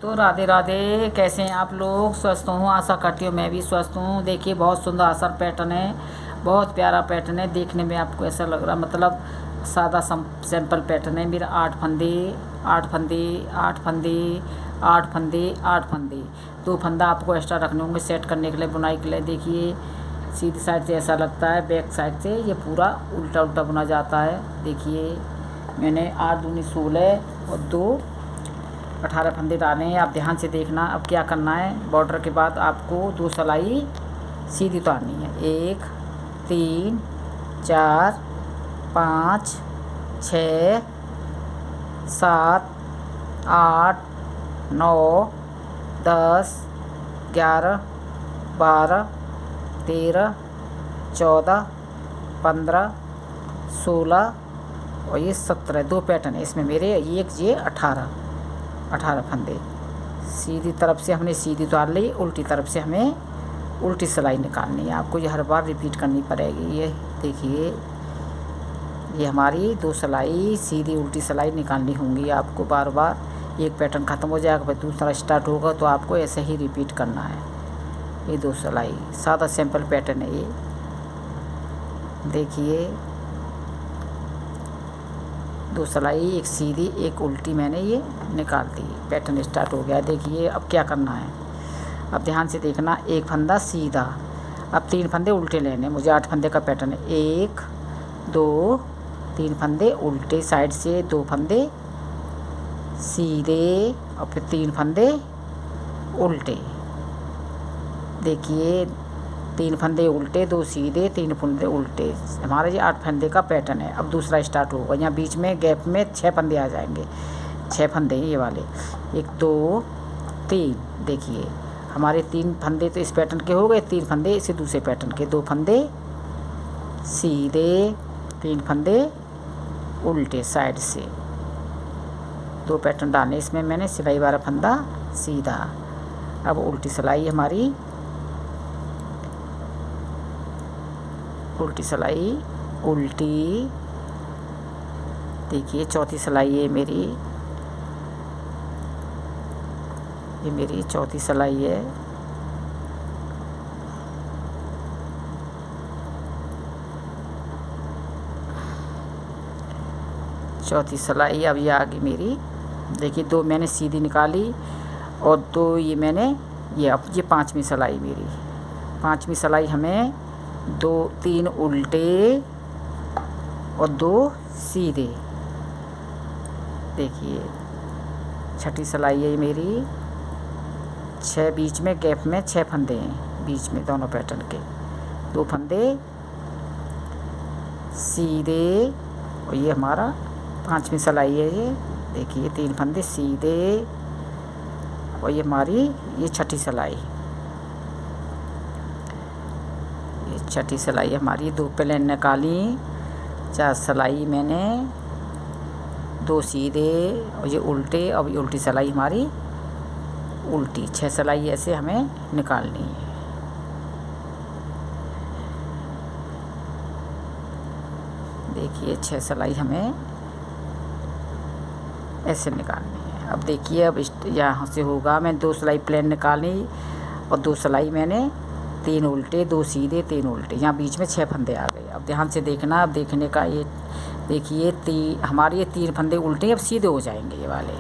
तो राधे राधे, कैसे हैं आप लोग? स्वस्थ हूँ, आशा करती हूँ मैं भी स्वस्थ हूँ। देखिए बहुत सुंदर आसन पैटर्न है, बहुत प्यारा पैटर्न है। देखने में आपको ऐसा लग रहा मतलब सादा सिंपल पैटर्न है। मेरा 8 फंदे 8 फंदे 8 फंदे 8 फंदे 8 फंदे, 2 फंदा आपको एक्स्ट्रा रखने होंगे सेट करने के लिए, बुनाई के लिए। देखिए सीधी साइड से ऐसा लगता है, बैक साइड से ये पूरा उल्टा उल्टा बुना जाता है। देखिए मैंने 8 दूनी 16 और 2 18 फंदे डाले हैं। आप ध्यान से देखना। अब क्या करना है, बॉर्डर के बाद आपको 2 सिलाई सीधी उतारनी है। 1 3 4 5 6 7 8 9 10 11 12 13 14 15 16 और ये 17। 2 पैटर्न है इसमें मेरे, ये 18 फंदे। सीधी तरफ से हमने सीधी उतार ली, उल्टी तरफ से हमें उल्टी सिलाई निकालनी है। आपको ये हर बार रिपीट करनी पड़ेगी। ये देखिए ये हमारी 2 सिलाई सीधी उल्टी सिलाई निकालनी होंगी आपको बार बार। एक पैटर्न ख़त्म हो जाएगा फिर दूसरा स्टार्ट होगा, तो आपको ऐसे ही रिपीट करना है। ये 2 सिलाई सादा सिंपल पैटर्न है ये। देखिए 2 सिलाई, एक सीधी एक उल्टी मैंने ये निकाल दी। पैटर्न स्टार्ट हो गया। देखिए अब क्या करना है, अब ध्यान से देखना। 1 फंदा सीधा, अब 3 फंदे उल्टे लेने। मुझे 8 फंदे का पैटर्न है। 1 2 3 फंदे उल्टे साइड से, 2 फंदे सीधे और फिर 3 फंदे उल्टे। देखिए 3 फंदे उल्टे, 2 सीधे, 3 फंदे उल्टे। हमारा ये 8 फंदे का पैटर्न है। अब दूसरा स्टार्ट होगा। यहाँ बीच में गैप में 6 फंदे आ जाएंगे। 6 फंदे ये वाले, 1 2 3। देखिए हमारे 3 फंदे तो इस पैटर्न के हो गए, 3 फंदे इसे दूसरे पैटर्न के। 2 फंदे सीधे, 3 फंदे उल्टे साइड से। 2 पैटर्न डालने इसमें मैंने। सिलाई वाला फंदा सीधा। अब उल्टी सिलाई हमारी, उल्टी सिलाई उल्टी। देखिए चौथी सिलाई है मेरी, ये मेरी चौथी सिलाई है। चौथी सिलाई अब ये आ गई मेरी। देखिए 2 मैंने सीधी निकाली और 2 ये मैंने, ये अब ये 5वीं सिलाई मेरी। 5वीं सिलाई हमें 2 3 उल्टे और 2 सीधे। देखिए 6ठी सिलाई है मेरी। 6 बीच में गैप में 6 फंदे हैं बीच में दोनों पैटर्न के। 2 फंदे सीधे और ये हमारा 5वीं सिलाई है ये। देखिए 3 फंदे सीधे और ये हमारी ये 6ठी सिलाई। ये 6ठी सिलाई हमारी। 2 प्लेन निकाली, 4 सिलाई मैंने, 2 सीधे और ये उल्टे। अब ये उल्टी सिलाई हमारी उल्टी। 6 सिलाई ऐसे हमें निकालनी है। देखिए 6 सिलाई हमें ऐसे निकालनी है। अब देखिए अब यहाँ से होगा, मैं 2 सिलाई प्लेन निकाली और 2 सिलाई मैंने 3 उल्टे, 2 सीधे, 3 उल्टे। यहाँ बीच में 6 फंदे आ गए। अब ध्यान से देखना। अब देखने का ये देखिए हमारे ये 3 फंदे उल्टे अब सीधे हो जाएंगे ये वाले।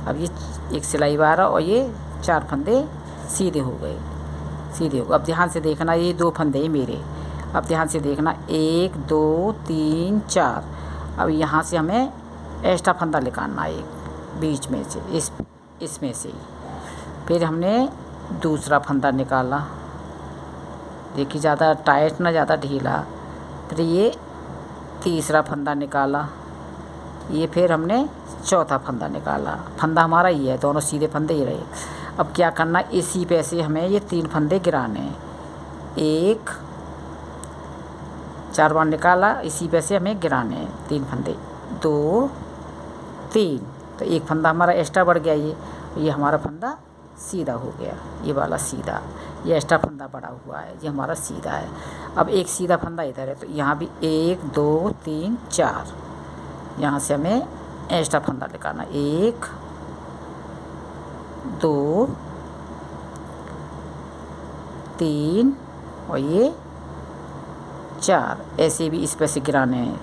अब ये एक सिलाई 12 और ये 4 फंदे सीधे हो गए, सीधे हो गए। अब ध्यान से देखना, ये 2 फंदे मेरे। अब ध्यान से देखना, 1 2 3 4। अब यहाँ से हमें एक्स्ट्रा फंदा निकालना एक बीच में से, इसमें से ही। फिर हमने दूसरा फंदा निकाला। देखिए ज़्यादा टाइट ना ज़्यादा ढीला। फिर ये तीसरा फंदा निकाला। ये फिर हमने चौथा फंदा निकाला। फंदा हमारा ये है, दोनों सीधे फंदे ही रहे। अब क्या करना, इसी पे से हमें ये 3 फंदे गिराने हैं। 1 4 बार निकाला, इसी पे से हमें गिराने हैं 3 फंदे। 2 3, तो एक फंदा हमारा एक्स्ट्रा बढ़ गया। ये हमारा फंदा सीधा हो गया, ये वाला सीधा। ये एक्स्ट्रा फंदा बढ़ा हुआ है, ये हमारा सीधा है। अब एक सीधा फंदा इधर है, तो यहाँ भी 1 2 3 4। यहाँ से हमें एक्स्ट्रा फंदा निकालना। 1 2 3 और ये 4, ऐसे भी इस पे से गिराने हैं।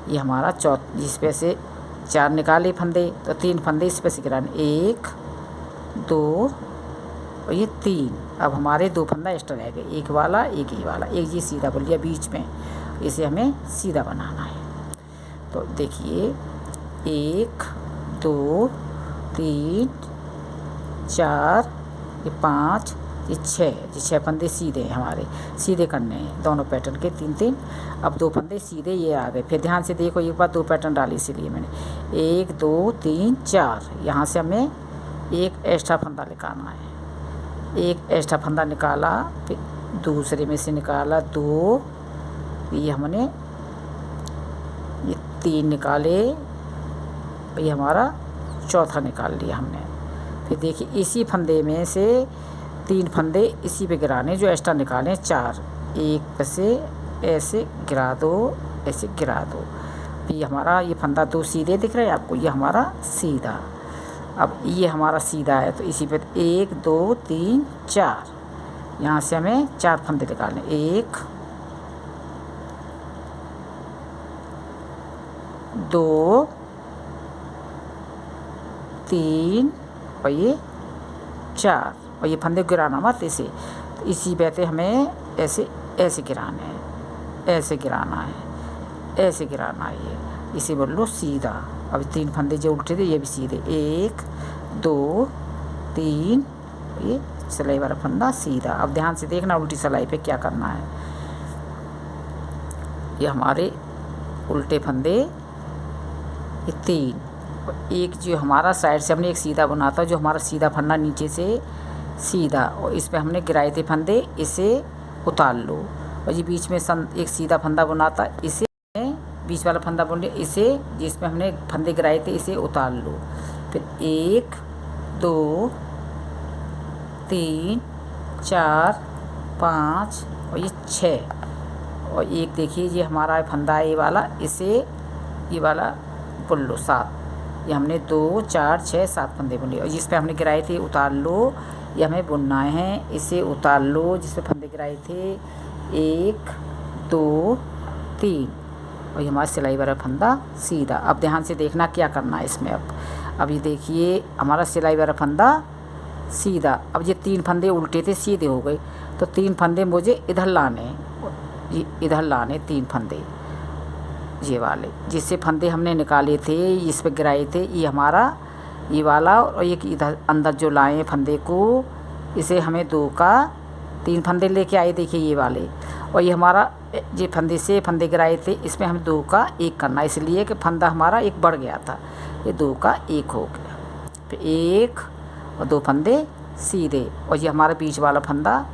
ये हमारा इस पे से 4 निकाले फंदे तो 3 फंदे इस पे से गिराने, 1 2 और ये 3। अब हमारे 2 फंदा एक्स्ट्रा रह गए, एक वाला एक ये वाला, एक ये सीधा बोल लिया बीच में, इसे हमें सीधा बनाना है। तो देखिए 1 2 3 4 ये 5 ये 6, ये 6 फंदे सीधे हैं हमारे, सीधे करने हैं दोनों पैटर्न के 3 3। अब 2 फंदे सीधे ये आ गए। फिर ध्यान से देखो, एक बार 2 पैटर्न डाले इसीलिए मैंने 1 2 3 4, यहाँ से हमें एक एक्स्ट्रा फंदा निकालना है। एक एक्स्ट्रा फंदा निकाला, फिर दूसरे में से निकाला 2, ये हमने ये 3 निकाले, ये हमारा चौथा निकाल लिया हमने। फिर देखिए इसी फंदे में से 3 फंदे इसी पे गिराने जो एक्स्ट्रा निकालें, 4, एक से ऐसे गिरा दो, ऐसे गिरा दो। ये हमारा ये फंदा 2 सीधे दिख रहे हैं आपको, ये हमारा सीधा। अब ये हमारा सीधा है तो इसी पे 1 2 3 4, यहाँ से हमें 4 फंदे निकालने, 1 2 3 और ये 4, और ये फंदे गिराना मत इसे, तो इसी पे हमें ऐसे ऐसे गिराने हैं, ऐसे गिराना है, ऐसे गिराना है, ये इसे बोल लो सीधा। अब 3 फंदे जो उल्टे थे ये भी सीधे, 1 2 3, ये सिलाई वाला फंदा सीधा। अब ध्यान से देखना उल्टी सिलाई पे क्या करना है। ये हमारे उल्टे फंदे ये 3, और एक जो हमारा साइड से हमने एक सीधा बुना था, जो हमारा सीधा फंदा नीचे से सीधा, और इस पे हमने गिराए थे फंदे, इसे उतार लो। और ये बीच में एक सीधा फंदा बुना था, इसे बीच वाला फंदा बुन लिया, इसे जिसमें हमने फंदे गिराए थे इसे उतार लो। फिर 1 2 3 4 5 और ये 6, और एक देखिए ये हमारा फंदा है ये वाला, इसे ये वाला बुन लो 7। ये हमने 2 4 6 7 फंदे बुन लिए, और जिस पे हमने गिराए थे उतार लो, ये हमें बुनना है, इसे उतार लो जिस पे फंदे गिराए थे, 1 2 3, और ये हमारा सिलाई वाला फंदा सीधा। अब ध्यान से देखना क्या करना है इसमें। अब ये देखिए हमारा सिलाई वाला फंदा सीधा। अब ये 3 फंदे उल्टे थे सीधे हो गए, तो 3 फंदे मुझे इधर लाने, ये इधर लाने 3 फंदे ये वाले, जिससे फंदे हमने निकाले थे इस पे गिराए थे, ये हमारा ये वाला, और एक इधर अंदर जो लाए फंदे को, इसे हमें 2 का 3 फंदे लेके आए देखिए ये वाले, और ये हमारा ये फंदे से फंदे गिराए थे, इसमें हमें 2 का 1 करना, इसलिए कि फंदा हमारा एक बढ़ गया था, ये 2 का 1 हो गया। फिर 1 और 2 फंदे सीधे, और ये हमारा बीच वाला फंदा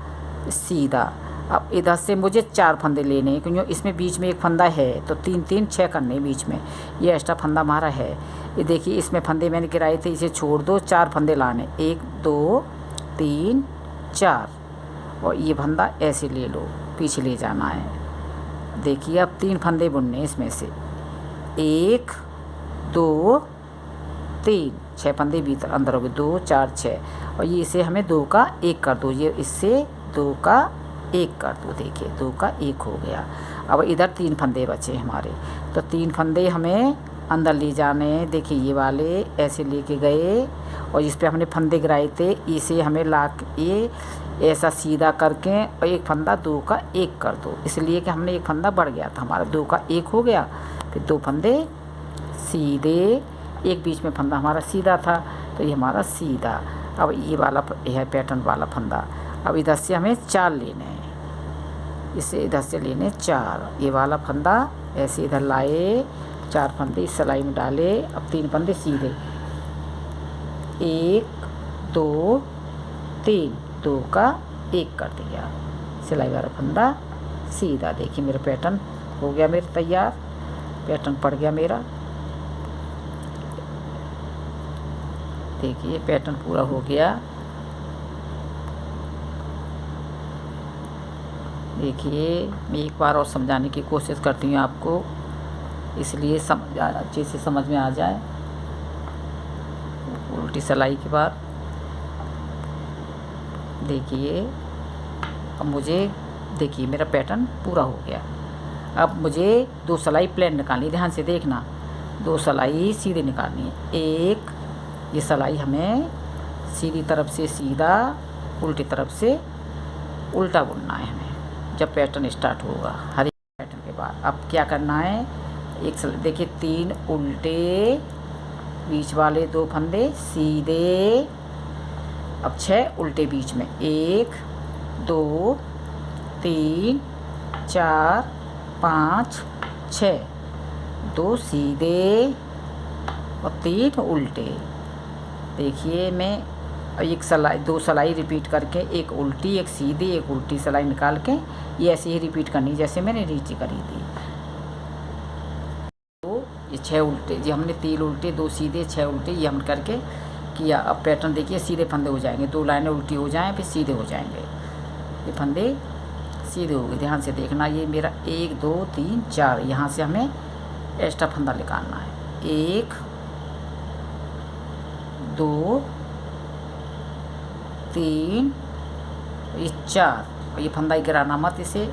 सीधा। अब इधर से मुझे 4 फंदे लेने हैं, क्योंकि इसमें बीच में एक फंदा है, तो 3 3 6 करने बीच में, ये एक्स्ट्रा फंदा हमारा है। ये देखिए इसमें फंदे मैंने गिराए थे, इसे छोड़ दो, 4 फंदे लाने, 1 2 3 4, और ये फंदा ऐसे ले लो, पीछे ले जाना है। देखिए अब 3 फंदे बुनने इसमें से, 1 2 3, 6 फंदे भीतर अंदर हो गए, 2 4 6, और ये इसे हमें 2 का 1 कर दो, ये इससे 2 का 1 कर दो, देखिए 2 का 1 हो गया। अब इधर 3 फंदे बचे हमारे, तो 3 फंदे हमें अंदर ले जाने, देखिए ये वाले ऐसे लेके गए, और जिस पे हमने फंदे गिराए थे इसे हमें ला ये ऐसा सीधा करके, और एक फंदा 2 का 1 कर दो, इसलिए कि हमने एक फंदा बढ़ गया था हमारा, 2 का 1 हो गया। फिर 2 फंदे सीधे, एक बीच में फंदा हमारा सीधा था, तो ये हमारा सीधा। अब ये वाला है पैटर्न वाला फंदा। अब इधर से हमें 4 लेने हैं, इसे इधर से लेने 4, ये वाला फंदा ऐसे इधर लाए, 4 फंदे इस सिलाई में डाले। अब 3 फंदे सीधे, 1 2 3, 2 का 1 कर दिया, सिलाई वाला फंदा सीधा। देखिए मेरा पैटर्न हो गया मेरा तैयार, पैटर्न पड़ गया मेरा, देखिए पैटर्न पूरा हो गया। देखिए मैं एक बार और समझाने की कोशिश करती हूँ आपको, इसलिए अच्छे से समझ में आ जाए। उल्टी सिलाई के बाद देखिए अब मुझे, देखिए मेरा पैटर्न पूरा हो गया। अब मुझे 2 सिलाई प्लेन निकालनी, ध्यान से देखना, 2 सिलाई सीधे निकालनी है। एक ये सिलाई हमें सीधी तरफ से सीधा, उल्टी तरफ से उल्टा बुनना है हमें जब पैटर्न स्टार्ट होगा हर एक पैटर्न के बाद। अब क्या करना है, एक सिलाई देखिए 3 उल्टे, बीच वाले 2 फंदे सीधे, अब 6 उल्टे बीच में, 1 2 3 4 5 6, 2 सीधे और 3 उल्टे। देखिए मैं एक सिलाई, 2 सिलाई रिपीट करके, एक उल्टी एक सीधी, एक उल्टी सिलाई निकाल के ये ऐसे ही रिपीट करनी जैसे मैंने नीचे करी थी। तो ये 6 उल्टे, ये हमने 3 उल्टे 2 सीधे 6 उल्टे ये हम करके किया। अब पैटर्न देखिए सीधे फंदे हो जाएंगे, 2 लाइनें उल्टी हो जाएं फिर सीधे हो जाएंगे, ये फंदे सीधे हो गए। ध्यान से देखना, ये मेरा 1 2 3 4, यहाँ से हमें एक्स्ट्रा फंदा निकालना है। 1 2 3 ये 4, और ये फंदा गिराना मत, इसे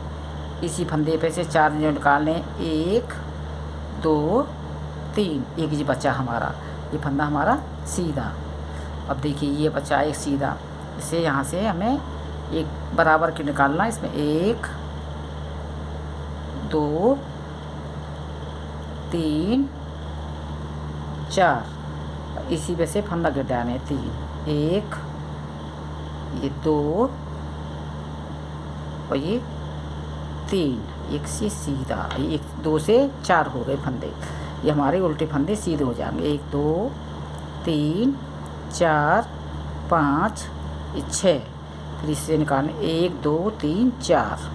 इसी फंदे पे से 4 जो निकालने, 1 2 3, एक जी बचा हमारा, ये फंदा हमारा सीधा। अब देखिए ये बचा एक सीधा, इसे यहाँ से हमें एक बराबर के निकालना, इसमें 1 2 3 4, इसी पे से फंदा गिराने 3, 1 ये 2 और ये 3, एक से सीधा, ये 2 से 4 हो गए फंदे, ये हमारे उल्टे फंदे सीधे हो जाएंगे। 1 2 3 4 5 ये 6, फिर इससे निकालने 1 2 3 4,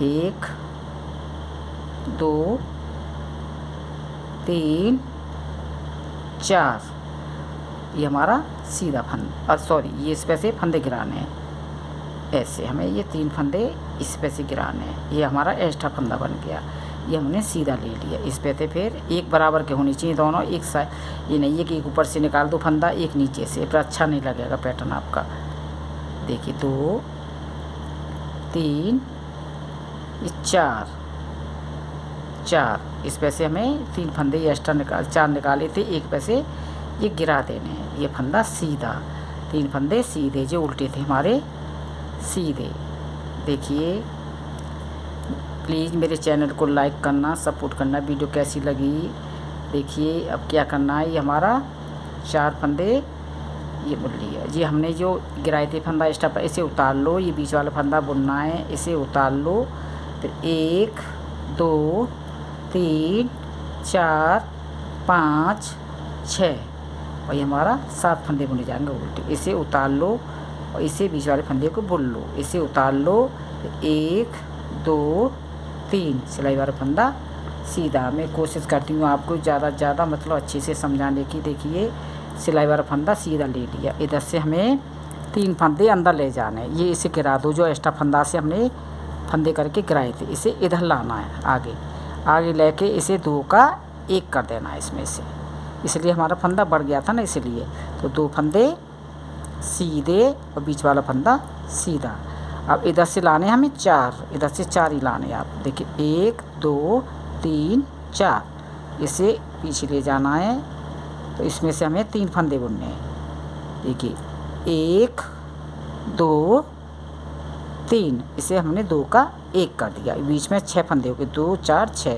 1 2 3 4, ये हमारा सीधा फंदा, और सॉरी ये इस पे से फंदे गिराने हैं, ऐसे हमें ये 3 फंदे इस पे से गिराने हैं, ये हमारा एक्स्ट्रा फंदा बन गया, ये हमने सीधा ले लिया। इस पे से फिर एक बराबर के होनी चाहिए दोनों, एक साइड, ये नहीं है कि एक ऊपर से निकाल दो फंदा एक नीचे से, फिर अच्छा नहीं लगेगा पैटर्न आपका। देखिए 2 3 4 4, इस पे से हमें 3 फंदे एक्स्ट्रा निकाल, 4 निकाले थे, एक पे से ये गिरा देने हैं, ये फंदा सीधा, 3 फंदे सीधे जो उल्टे थे हमारे सीधे। देखिए प्लीज़ मेरे चैनल को लाइक करना, सपोर्ट करना, वीडियो कैसी लगी। देखिए अब क्या करना है, ये हमारा 4 फंदे ये बुन लिया, ये हमने जो गिराए थे फंदा एक्स्ट्रा पर, इसे उतार लो, ये बीच वाला फंदा बुनना है, इसे उतार लो, फिर 1 2 3 4 5 6, और ये हमारा 7 फंदे बुने जाएंगे उल्टे, इसे उतार लो और इसे बीच वाले फंदे को बुन लो, इसे उतार लो, 1 2 3 सिलाई वाला फंदा सीधा। मैं कोशिश करती हूँ आपको ज़्यादा से ज़्यादा मतलब अच्छे से समझाने की। देखिए सिलाई वाला फंदा सीधा ले लिया, इधर से हमें 3 फंदे अंदर ले जाने, ये इसे गिरा दो, जो एक्स्ट्रा फंदा से हमने फंदे करके गिराए थे, इसे इधर लाना है, आगे आगे लेके इसे 2 का 1 कर देना है इसमें से, इसलिए हमारा फंदा बढ़ गया था ना, इसलिए। तो 2 फंदे सीधे और बीच वाला फंदा सीधा। अब इधर से लाने हमें 4, इधर से 4 ही लाने आप। देखिए 1 2 3 4, इसे पीछे ले जाना है, तो इसमें से हमें 3 फंदे बुनने हैं। देखिए 1 2 3, इसे हमने 2 का 1 कर दिया, बीच में 6 फंदे हो गए, 2 4 6।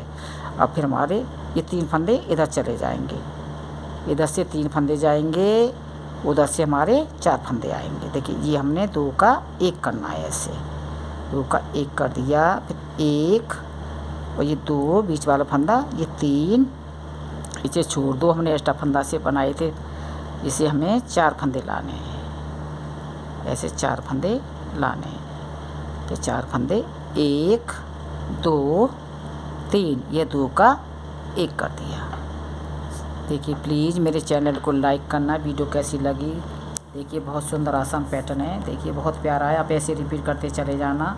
अब फिर हमारे ये 3 फंदे इधर चले जाएंगे, इधर से 3 फंदे जाएंगे, उधर से हमारे 4 फंदे आएंगे। देखिए ये हमने 2 का 1 करना है, ऐसे 2 का 1 कर दिया, फिर 1 और ये 2 बीच वाला फंदा, ये 3 इसे छोड़ दो, हमने एक्स्ट्रा फंदा से बनाए थे, इसे हमें 4 फंदे लाने हैं, ऐसे 4 फंदे लाने हैं। तो 4 फंदे 1 2 3, ये 2 का 1 कर दिया। देखिए प्लीज़ मेरे चैनल को लाइक करना, वीडियो कैसी लगी। देखिए बहुत सुंदर आसान पैटर्न है, देखिए बहुत प्यारा है, आप ऐसे रिपीट करते चले जाना।